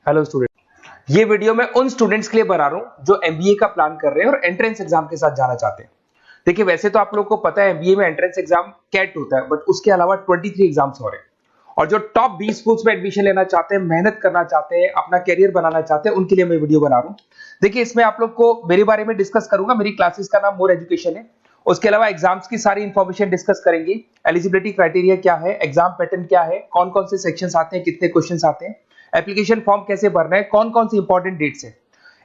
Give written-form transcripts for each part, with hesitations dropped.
Hello student, ये video मैं उन स्टूडेंट्स के लिए बना रहा हूं जो एमबीए का प्लान कर रहे हैं और एंट्रेंस एग्जाम के साथ जाना चाहते हैं। देखिए, वैसे तो आप लोगों को पता है एमबीए में एंट्रेंस एग्जाम कैट होता है, बट उसके अलावा 23 एग्जाम्स हो रहे हैं। और जो टॉप 20 स्कूल्स में एडमिशन लेना चाहते हैं, मेहनत करना चाहते हैं, अपना कैरियर बनाना चाहते हैं, उनके लिए मैं वीडियो बना रहा हूं। देखिए, इसमें आप लोग को मेरे बारे में डिस्कस करूंगा। मेरी क्लासेस का नाम मोर एजुकेशन है। उसके अलावा एग्जाम्स की सारी इंफॉर्मेशन डिस्कस करेंगे। एलिजिबिलिटी क्राइटेरिया क्या है, एग्जाम पैटर्न क्या है, कौन कौन से सेक्शंस आते हैं, कितने क्वेश्चंस आते हैं, एप्लीकेशन फॉर्म कैसे भरना है, कौन कौन सी इंपॉर्टेंट डेट्स है,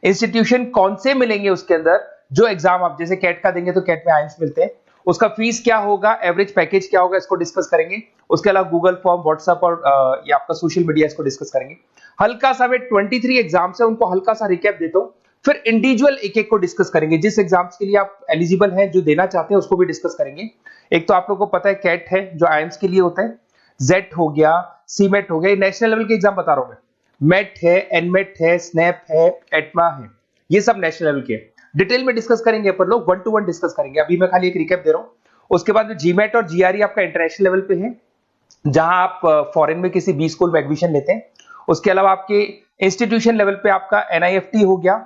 इंस्टीट्यूशन कौन से मिलेंगे उसके अंदर, जो एग्जाम आप जैसे कैट का देंगे तो कैट में आइम्स मिलते हैं, उसका फीस क्या होगा, एवरेज पैकेज क्या होगा, इसको डिस्कस करेंगे। उसके अलावा गूगल फॉर्म, व्हाट्सएप और ये आपका सोशल मीडिया, इसको डिस्कस करेंगे। हल्का सा वे 23 एग्जाम्स है, उनको हल्का सा रिकैप देता हूं, फिर इंडिविजुअल एक एक को डिस्कस करेंगे। जिस एग्जाम्स के लिए आप एलिजिबल हैं, जो देना चाहते हैं, उसको भी डिस्कस करेंगे। एक तो आप लोगों को पता है कैट है जो आइम्स के लिए होता है, जेट हो गया, सीमेट हो गया, नेशनल लेवल के एग्जाम बता रहा हूं मैं। मेट है, एनमेट है, स्नैप है, एटमा है, ये सब नेशनल लेवल के। डिटेल में डिस्कस करेंगे अपन लोग, 1 to 1 डिस्कस करेंगे। अभी मैं खाली एक रिकैप दे रहा हूं। उसके बाद में जीमेट और जीआरई आपका इंटरनेशनल लेवल पे है, जहां आप फॉरेन में किसी बी स्कूल में एडमिशन लेते हैं। उसके अलावा आपके इंस्टीट्यूशन लेवल पे आपका एनआईएफटी हो गया,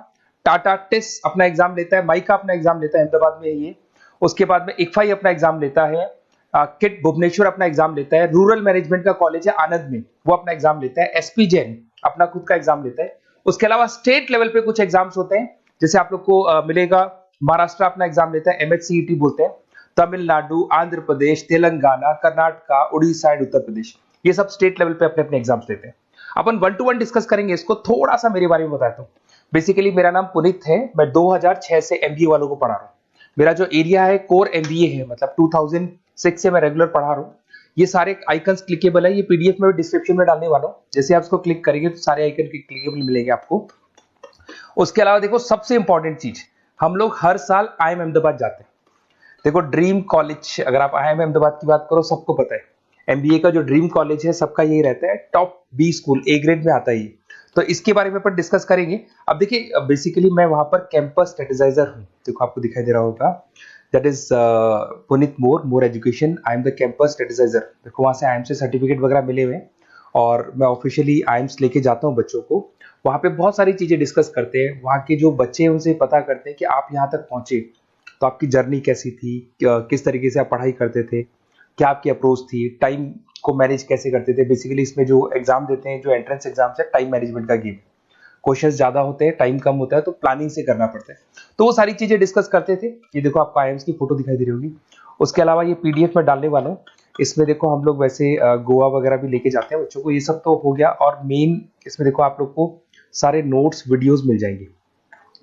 टाटा टिस अपना एग्जाम लेता है, माइका अपना एग्जाम लेता है, अहमदाबाद में है ये। उसके बाद में इक्फाई अपना एग्जाम लेता है, किट भुवनेश्वर अपना एग्जाम लेता है, रूरल मैनेजमेंट का कॉलेज है आनंद में, वो अपना एग्जाम लेता है, एसपी जैन अपना खुद का एग्जाम लेता है। उसके अलावा स्टेट लेवल पे कुछ एग्जाम्स होते हैं, जैसे आप लोग को मिलेगा, महाराष्ट्र अपना एग्जाम लेता है, एमएचसीईटी बोलते हैं, तमिलनाडु, आंध्र प्रदेश, तेलंगाना, कर्नाटका, उड़ीसा एंड उत्तर प्रदेश, ये सब स्टेट लेवल पे अपने अपने एग्जाम्स लेते हैं। अपन 1 to 1 डिस्कस करेंगे इसको। थोड़ा सा मेरे बारे में बताता हूँ। बेसिकली मेरा नाम पुनीत है, मैं 2006 से एमबीए वालों को पढ़ा रहा हूँ। मेरा जो एरिया है कोर एमबीए है, मतलब 2006 से मैं रेगुलर पढ़ा रहा हूँ। ये सारे आइकन्स क्लिकेबल है, ये पीडीएफ में डिस्क्रिप्शन में डालने वाला हूँ। जैसे आप इसको क्लिक करेंगे तो सारे आइकन क्लिकेबल मिलेंगे आपको। उसके अलावा देखो, सबसे इंपॉर्टेंट चीज, हम लोग हर साल आईएम अहमदाबाद जाते हैं। देखो, ड्रीम कॉलेज, अगर आप आईएम अहमदाबाद की बात करो, सबको पता है एमबीए का जो ड्रीम कॉलेज है सबका यही रहता है, top B school, A grade में आता है ये। तो इसके बारे में अपन डिस्कस करेंगे। अब देखिए, बेसिकली मैं वहां पर कैंपस स्ट्रेटेजाइजर हूँ। देखो, आपको दिखाई दे रहा होगा, that is Puneet More education, I am the campus strategizer. देखो, वहां से आईएम से सर्टिफिकेट वगैरह मिले हुए हैं और मैं ऑफिशियली आईएम्स लेके जाता हूँ बच्चों को। वहां पे बहुत सारी चीजें डिस्कस करते हैं, वहां के जो बच्चे हैं उनसे पता करते हैं कि आप यहाँ तक पहुंचे तो आपकी जर्नी कैसी थी, किस तरीके से आप पढ़ाई करते थे, क्या आपकी अप्रोच थी, टाइम को मैनेज कैसे करते थे। बेसिकली इसमें जो एग्जाम देते हैं, जो एंट्रेंस एग्जाम है, टाइम मैनेजमेंट का गेम। क्वेश्चंस ज्यादा होते हैं, टाइम कम होता है, तो प्लानिंग से करना पड़ता है। तो वो सारी चीजें डिस्कस करते थे। ये देखो, आपको आईएम्स की फोटो दिखाई दे रही होगी। उसके अलावा ये पीडीएफ में डालने वाला हूँ। इसमें देखो, हम लोग वैसे गोवा वगैरह भी लेके जाते हैं बच्चों को। ये सब तो हो गया। और मेन इसमें देखो, आप लोग को सारे नोट्स, वीडियोस मिल जाएंगे।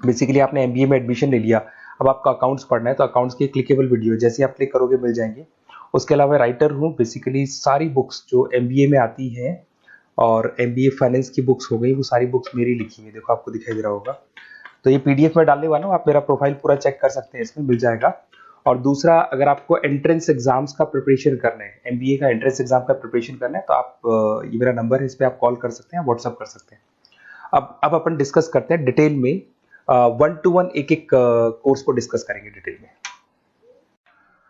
बेसिकली आपने एमबीए में एडमिशन ले लिया, अब आपका अकाउंट्स पढ़ना है, तो अकाउंट्स की क्लिकेबल वीडियो जैसे आप क्लिक करोगे मिल जाएंगे। उसके अलावा राइटर हूँ, बेसिकली सारी बुक्स जो एमबीए में आती हैं और एमबीए फाइनेंस की बुक्स हो गई, वो सारी बुक्स मेरी लिखी है। देखो, आपको दिखाई दे रहा होगा। तो ये पीडीएफ में डालने वाला हूँ, आप मेरा प्रोफाइल पूरा चेक कर सकते हैं, इसमें मिल जाएगा। और दूसरा, अगर आपको एंट्रेंस एग्जाम्स का प्रिपरेशन करना है, एमबीए का एंट्रेंस एग्जाम का प्रिपरेशन करना है, तो आप ये मेरा नंबर है, इस पर आप कॉल कर सकते हैं, व्हाट्सअप कर सकते हैं। अब अपन डिस्कस करते हैं डिटेल में, 1 to 1 एक एक कोर्स को डिस्कस करेंगे डिटेल में।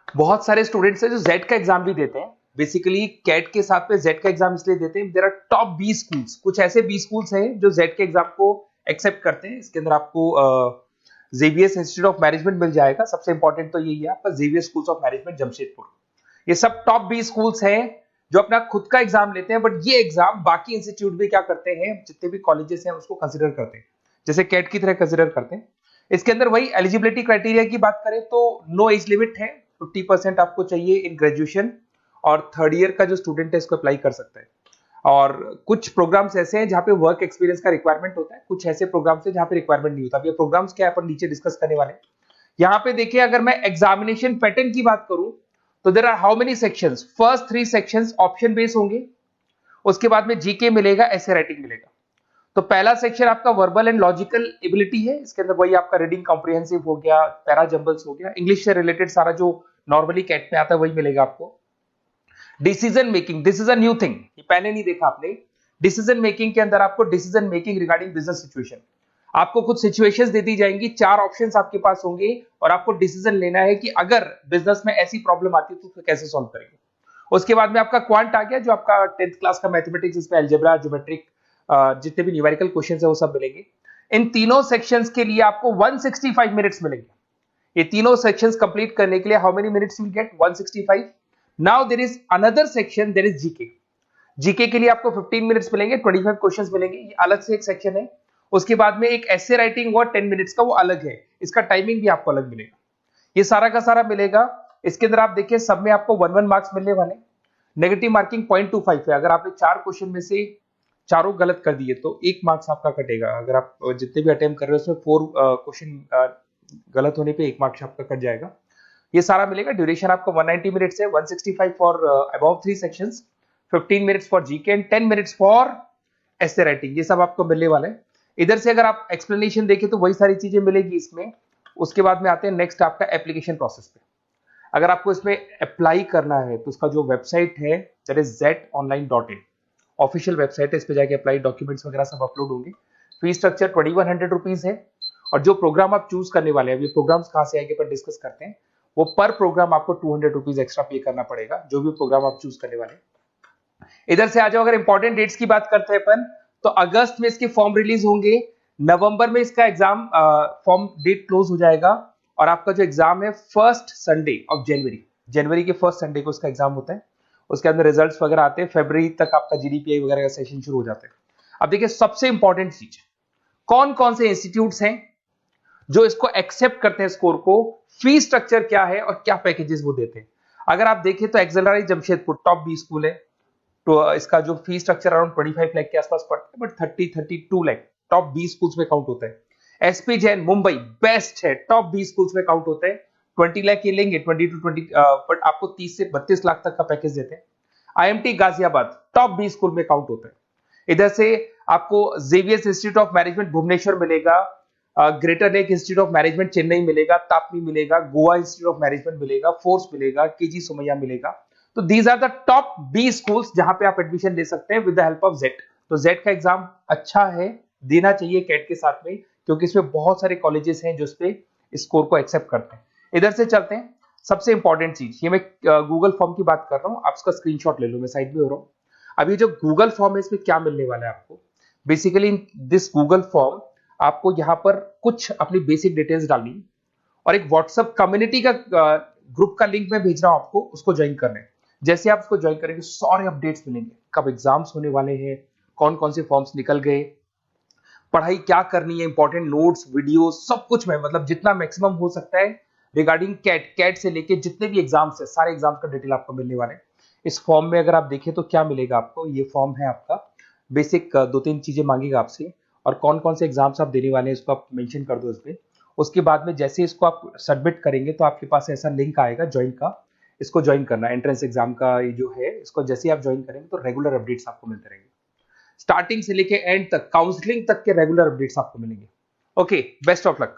बहुत सारे स्टूडेंट्स हैं जो जेड का एग्जाम भी देते हैं। बेसिकली कैट के साथ में जेड का एग्जाम इसलिए देते हैं, देयर आर टॉप 20 स्कूल्स, कुछ ऐसे 20 स्कूल्स हैं जो जेड के एग्जाम को एक्सेप्ट करते हैं। इसके अंदर आपको जेवीएस इंस्टीट्यूट ऑफ मैनेजमेंट मिल जाएगा। सबसे इंपॉर्टेंट तो यही है आपका, JVS schools of management Jamshedpur. ये सब टॉप 20 स्कूल्स हैं जो अपना खुद का एग्जाम लेते हैं, बट ये एग्जाम बाकी इंस्टीट्यूट भी क्या करते हैं, जितने भी कॉलेजेस हैं उसको कंसिडर करते हैं, जैसे कैट की तरह कंसिडर करते हैं। इसके अंदर वही एलिजिबिलिटी क्राइटेरिया की बात करें तो नो एज लिमिट है, 50% आपको चाहिए इन ग्रेजुएशन, और थर्ड ईयर का जो स्टूडेंट है इसको अप्लाई कर सकता है। और कुछ प्रोग्राम्स ऐसे हैं जहां पे वर्क एक्सपीरियंस का रिक्वायरमेंट होता है, कुछ ऐसे प्रोग्राम्स हैं जहां पे रिक्वायरमेंट नहीं होता। अब ये प्रोग्राम्स क्या है अपन नीचे डिस्कस करने वाले हैं। यहाँ पे देखिए, अगर मैं एग्जामिनेशन पैटर्न की बात करूं तो there are how many sections, first 3 sections option base होंगे। उसके बाद में जीके मिलेगा, ऐसे राइटिंग मिलेगा। तो पहला सेक्शन आपका वर्बल एंड लॉजिकल एबिलिटी है। इसके अंदर वही आपका रीडिंग कॉम्प्रिहेंसिव हो गया, पैरा जंबल्स हो गया, इंग्लिश से रिलेटेड सारा जो नॉर्मली कैट में आता है वही मिलेगा आपको। Decision making, this is a new thing, ये पहले नहीं देखा आपने। डिसीजन मेकिंग के अंदर आपको decision making regarding business situation, आपको कुछ सिचुएशंस दे दी जाएंगी, 4 ऑप्शंस आपके पास होंगे और आपको डिसीजन लेना है कि अगर बिजनेस में ऐसी प्रॉब्लम आती है तो कैसे सॉल्व करेंगे। उसके बाद में आपका क्वांट आ गया, जो आपका 10th क्लास का मैथमेटिक्स, इसमें अलजेब्रा, ज्योमेट्रिक जितने भी न्यूमेरिकल क्वेश्चंस है वो सब मिलेंगे। इन तीनों सेक्शंस के लिए आपको 165 मिनट्स मिलेंगे। ये तीनों सेक्शंस कंप्लीट करने के लिए how many minutes you get? 165। Now there is another section, there is GK. GK के लिए आपको 15 मिनट्स मिलेंगे, 25 क्वेश्चंस मिलेंगे, ये अलग से एक सेक्शन है। उसके बाद में एक एसे राइटिंग और 10 मिनट्स का, वो अलग है, इसका टाइमिंग भी आपको अलग मिलेगा। ये सारा का सारा मिलेगा। इसके अंदर आप देखिए सब में आपको 1 मार्क्स मिलने वाले। नेगेटिव मार्किंग 0.25 है। अगर आपने 4 क्वेश्चन में से चारों गलत कर दिए तो 1 मार्क्स आपका कटेगा। अगर आप जितने भी अटेम्प्ट कर रहे हो उसमें 4 क्वेश्चन गलत होने पे 1 मार्क्स आपका कट जाएगा। ये सारा मिलेगा। ड्यूरेशन आपको 190 मिनट्स है, 165 for above 3 sections, 15 minutes for GK and 10 minutes for essay writing. ये सब आपको मिलने वाला है। इधर से अगर आप एक्सप्लेनेशन देखें तो वही सारी चीजें मिलेगी इसमें। उसके बाद में आते हैं नेक्स्ट आपका एप्लीकेशन प्रोसेस पे। अगर आपको इसमें अप्लाई करना है तो उसका जो वेबसाइट है that is zetonline.in, official website है। इस पे जाके अप्लाई, डॉक्यूमेंट्स वगैरह सब अपलोड होंगे। फीस स्ट्रक्चर 2100 रुपीज है। और जो प्रोग्राम आप चूज करने वाले हैं, ये प्रोग्राम्स कहां से आएंगे पर डिस्कस करते हैं। वो पर प्रोग्राम आपको 200 रुपीज एक्स्ट्रा पे करना पड़ेगा, जो भी प्रोग्राम आप चूज करने वाले हैं। इधर से आ जाओ, अगर इंपॉर्टेंट डेट्स की बात करते हैं अपन, तो अगस्त में इसके फॉर्म रिलीज होंगे, नवंबर में इसका एग्जाम फॉर्म डेट क्लोज हो जाएगा, और आपका जो एग्जाम है फर्स्ट संडे ऑफ जनवरी के फर्स्ट संडे को इसका एग्जाम होता है। उसके अंदर रिजल्ट्स वगैरह आते हैं, फरवरी तक आपका जीडीपीआई वगैरह का सेशन शुरू हो जाता है। अब देखिए सबसे इंपॉर्टेंट चीज, कौन कौन से इंस्टीट्यूट्स हैं जो इसको एक्सेप्ट करते हैं स्कोर को, फी स्ट्रक्चर क्या है और क्या पैकेजेस वो देते हैं। अगर आप देखें तो एक्सेलरी जमशेदपुर टॉप 20 स्कूल है, तो इसका जो फी स्ट्रक्चर अराउंड 25 लाख के आसपास पड़ता है, बट 32 लाख टॉप 20 स्कूल्स में काउंट होता है। एसपी जैन मुंबई बेस्ट है, टॉप 20 स्कूल्स में काउंट होते हैं। 20 लाख ये लेंगे, 20 to 20, बट आपको 30 से 32 लाख तक का पैकेज देते हैं। आईएमटी गाजियाबाद टॉप 20 स्कूल में काउंट होता है। इधर से आपको Xavier's institute of management Bhubaneswar मिलेगा, greater lake institute of management Chennai मिलेगा, तापनी मिलेगा, गोवा इंस्टीट्यूट ऑफ मैनेजमेंट मिलेगा, फोर्स मिलेगा, केजी सोमैया मिलेगा। तो these are the top 20 schools जहां पे आप एडमिशन ले सकते हैं with the help of XAT. तो जेट का एग्जाम अच्छा है, देना चाहिए कैट के साथ में, क्योंकि इसमें बहुत सारे कॉलेजेस हैं जो इस पे स्कोर को एक्सेप्ट करते हैं। इधर से चलते हैं, सबसे इंपॉर्टेंट चीज, ये मैं गूगल फॉर्म की बात कर रहा हूं, आप इसका स्क्रीनशॉट ले लो, मैं साइड में हो रहा हूं। अभी जो गूगल फॉर्म है इसमें क्या मिलने वाला है आपको, बेसिकली दिस गूगल फॉर्म आपको यहाँ पर कुछ अपनी बेसिक डिटेल्स डालनी और एक व्हाट्सएप कम्युनिटी का ग्रुप का लिंक मैं भेज रहा हूं आपको, उसको ज्वाइन करना है। जैसे आप उसको ज्वाइन करेंगे सारे अपडेट्स मिलेंगे, कब एग्जाम्स होने वाले हैं, कौन कौन से फॉर्म्स निकल गए, पढ़ाई क्या करनी है, इंपॉर्टेंट नोट्स, वीडियो, सब कुछ में, मतलब जितना मैक्सिमम हो सकता है रिगार्डिंग कैट से लेके जितने भी एग्जाम्स है, सारे एग्जाम्स का डिटेल आपको मिलने वाले हैं। इस फॉर्म में अगर आप देखें तो क्या मिलेगा आपको, ये फॉर्म है आपका, बेसिक 2-3 चीजें मांगेगा आपसे, और कौन कौन से एग्जाम्स आप देने वाले हैं इसको आप मेंशन कर दो इसमें। उसके बाद में जैसे इसको आप सबमिट करेंगे तो आपके पास ऐसा लिंक आएगा ज्वाइन का, इसको ज्वाइन करना, एंट्रेंस एग्जाम का ये जो है, इसको जैसे आप ज्वाइन करेंगे तो रेगुलर अपडेट्स आपको मिलते रहेंगे, स्टार्टिंग से लेके एंड तक, काउंसलिंग तक के रेगुलर अपडेट्स आपको मिलेंगे। Okay, best of luck.